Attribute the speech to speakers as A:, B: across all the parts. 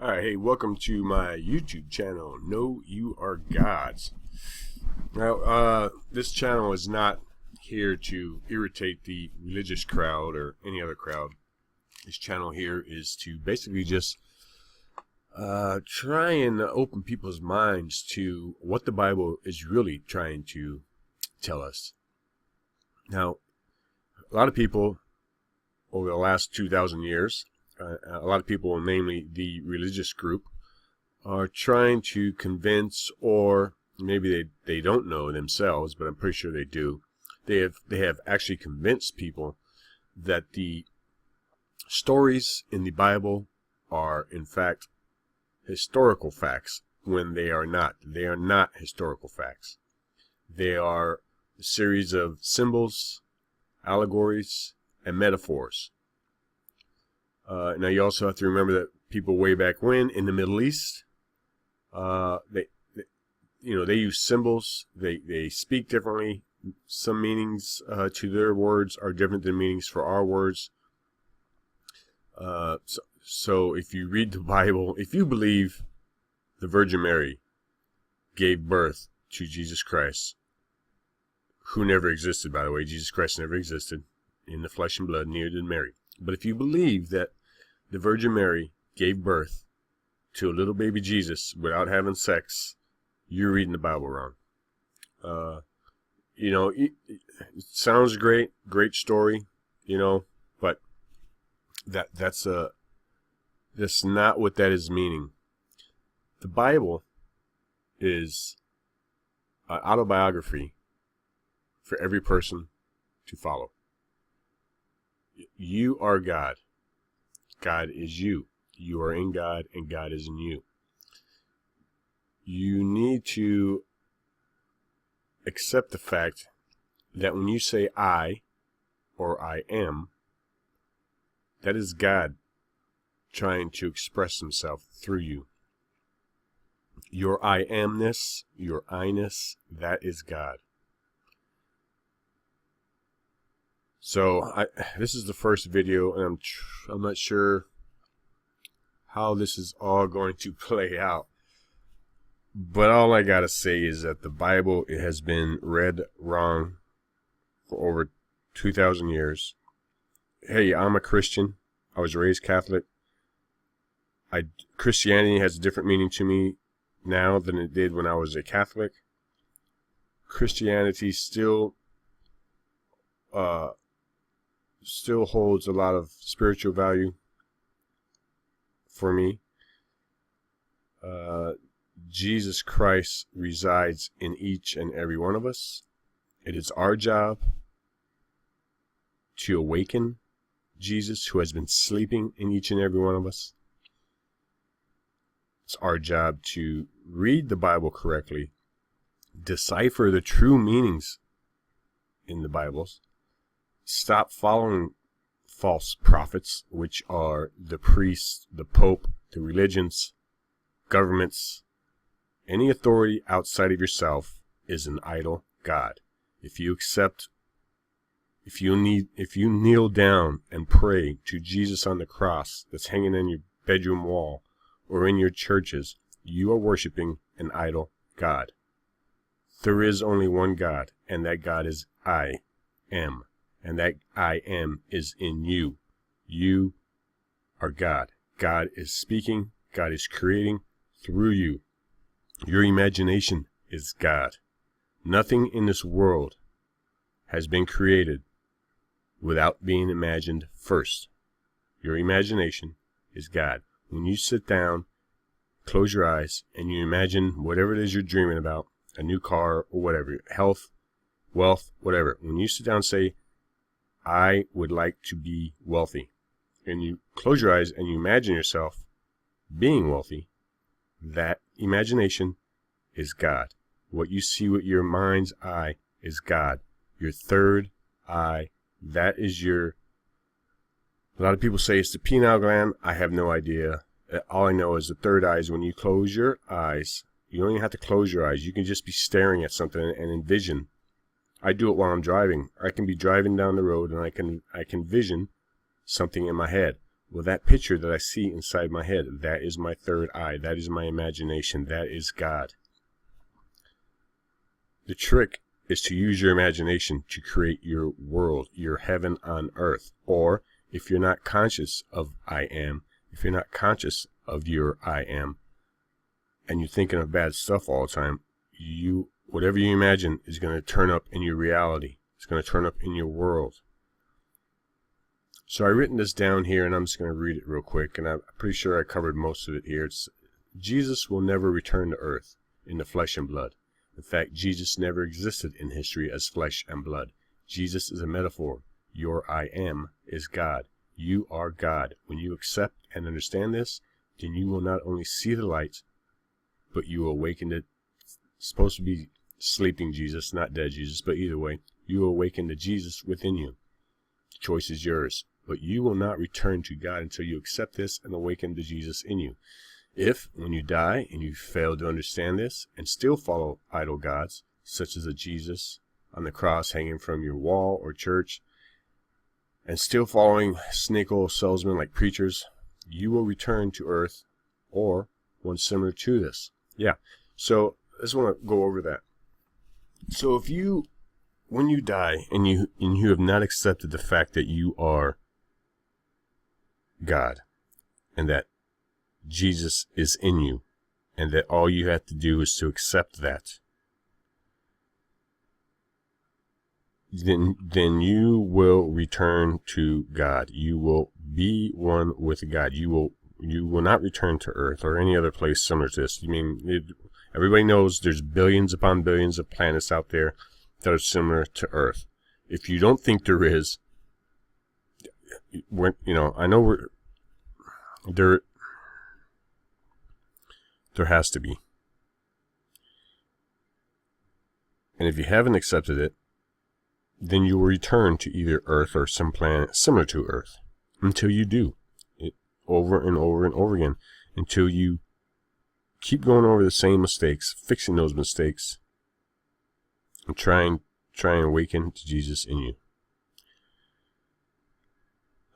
A: Alright, hey, welcome to my YouTube channel, Know You Are Gods. Now, this channel is not here to irritate the religious crowd or any other crowd. This channel here is to basically just try and open people's minds to what the Bible is really trying to tell us. Now, a lot of people over the last 2,000 years, a lot of people, namely the religious group, are trying to convince, or maybe they don't know themselves, but I'm pretty sure they do. They have actually convinced people that the stories in the Bible are in fact historical facts when they are not. They are not historical facts. They are a series of symbols, allegories, and metaphors. Now you also have to remember that people way back when in the Middle East, they use symbols. They speak differently. Some meanings to their words are different than meanings for our words. So if you read the Bible, if you believe the Virgin Mary gave birth to Jesus Christ, who never existed, by the way, Jesus Christ never existed in the flesh and blood, neither did Mary. But if you believe that the Virgin Mary gave birth to a little baby Jesus without having sex, you're reading the Bible wrong. It sounds great story, but that's not what that is meaning. The Bible is an autobiography for every person to follow. You are God. God is you. You are in God, and God is in you. You need to accept the fact that when you say I or I am, that is God trying to express himself through you. Your I amness, your I-ness, that is God. So this is the first video, and I'm not sure how this is all going to play out. But all I gotta say is that the Bible, it has been read wrong for over 2,000 years. Hey, I'm a Christian. I was raised Catholic. Christianity has a different meaning to me now than it did when I was a Catholic. Christianity still holds a lot of spiritual value for me. Jesus Christ resides in each and every one of us. It is our job to awaken Jesus, who has been sleeping in each and every one of us. It's our job to read the Bible correctly, decipher the true meanings in the Bibles, stop following false prophets, which are the priests, the Pope, the religions, governments. Any authority outside of yourself is an idol god. If you kneel down and pray to Jesus on the cross that's hanging on your bedroom wall or in your churches, you are worshiping an idol god. There is only one God, and that God is I am. And that I am is in you. You are God. God is speaking. God is creating through you. Your imagination is God. Nothing in this world has been created without being imagined first. Your imagination is God. When you sit down, close your eyes, and you imagine whatever it is you're dreaming about, a new car or whatever, health, wealth, whatever. When you sit down and say, I would like to be wealthy, and you close your eyes and you imagine yourself being wealthy, that imagination is God. What you see with your mind's eye is God. Your third eye, that is a lot of people say it's the pineal gland. I have no idea. All I know is the third eye is when you close your eyes. You don't even have to close your eyes. You can just be staring at something and envision. I do it while I'm driving. I can be driving down the road and I can vision something in my head. Well, that picture that I see inside my head, that is my third eye. That is my imagination. That is God. The trick is to use your imagination to create your world, your heaven on earth. Or if you're not conscious of I am, if you're not conscious of your I am, and you're thinking of bad stuff all the time, whatever you imagine is going to turn up in your reality. It's going to turn up in your world. So I've written this down here, and I'm just going to read it real quick, and I'm pretty sure I covered most of it here. Jesus will never return to earth in the flesh and blood. In fact, Jesus never existed in history as flesh and blood. Jesus is a metaphor. Your I am is God. You are God. When you accept and understand this, then you will not only see the light, but you will awaken the, supposed to be sleeping Jesus, not dead Jesus, but either way, you will awaken the Jesus within you. The choice is yours. But you will not return to God until you accept this and awaken the Jesus in you. If, when you die and you fail to understand this and still follow idol gods, such as a Jesus on the cross hanging from your wall or church, and still following snake oil salesmen like preachers, you will return to earth or one similar to this. Yeah, so I just want to go over that. So if you, when you die and you have not accepted the fact that you are God, and that Jesus is in you, and that all you have to do is to accept that, then you will return to God. You will be one with God. You will not return to earth or any other place similar to this. Everybody knows there's billions upon billions of planets out there that are similar to earth. If you don't think there is, I know there has to be. And if you haven't accepted it, then you will return to either Earth or some planet similar to Earth until you do it over and over and over again, until you keep going over the same mistakes, fixing those mistakes, and try and awaken to Jesus in you.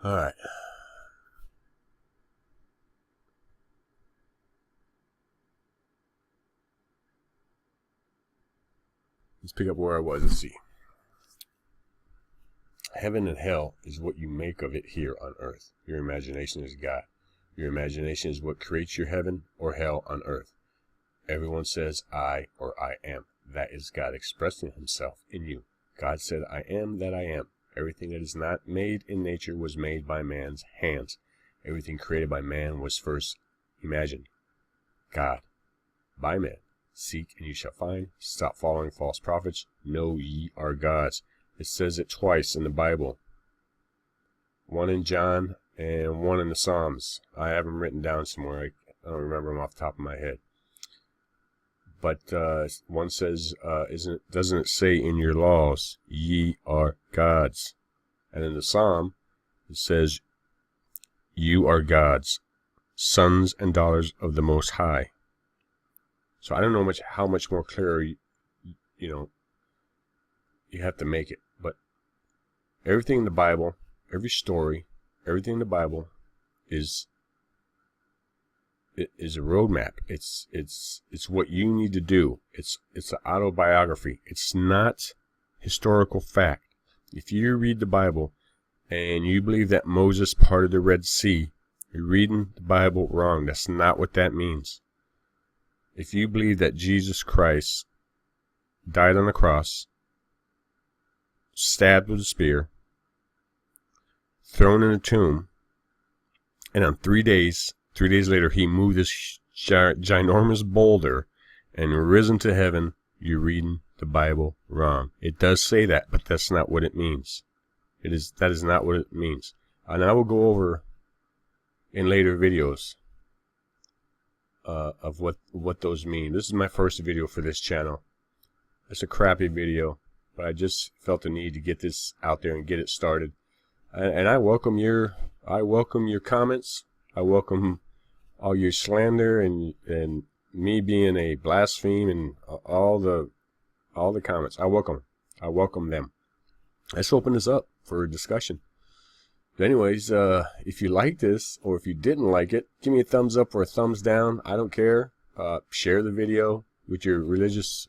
A: All right. Let's pick up where I was. Let's see. Heaven and hell is what you make of it here on earth. Your imagination is God. Your imagination is what creates your heaven or hell on earth. Everyone says I or I am. That is God expressing himself in you. God said, I am that I am. Everything that is not made in nature was made by man's hands. Everything created by man was first imagined. God, by man. Seek and you shall find. Stop following false prophets. Know ye are gods. It says it twice in the Bible. One in John and one in the Psalms. I have them written down somewhere. I don't remember them off the top of my head. But one says, doesn't it say in your laws, ye are gods? And in the Psalm, it says, you are gods, sons and daughters of the Most High. So I don't know how much more clearer you have to make it. But everything in the Bible, every story, everything in the Bible is a roadmap. It's what you need to do. It's an autobiography. It's not historical fact. If you read the Bible and you believe that Moses parted the Red Sea, you're reading the Bible wrong. That's not what that means. If you believe that Jesus Christ died on the cross, stabbed with a spear, thrown in a tomb, and on 3 days later, he moved this ginormous boulder and risen to heaven, you're reading the Bible wrong. It does say that, but that's not what it means. That is not what it means. And I will go over in later videos of what those mean. This is my first video for this channel. It's a crappy video, but I just felt the need to get this out there and get it started. And I welcome your comments. I welcome all your slander and me being a blaspheme and all the comments. I welcome them. Let's open this up for a discussion. But anyways, if you like this or if you didn't like it, give me a thumbs up or a thumbs down. I don't care. Share the video with your religious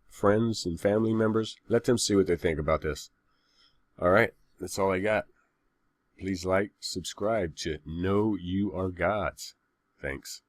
A: friends and family members. Let them see what they think about this. All right, that's all I got. Please like, subscribe to Know You Are Gods. Thanks.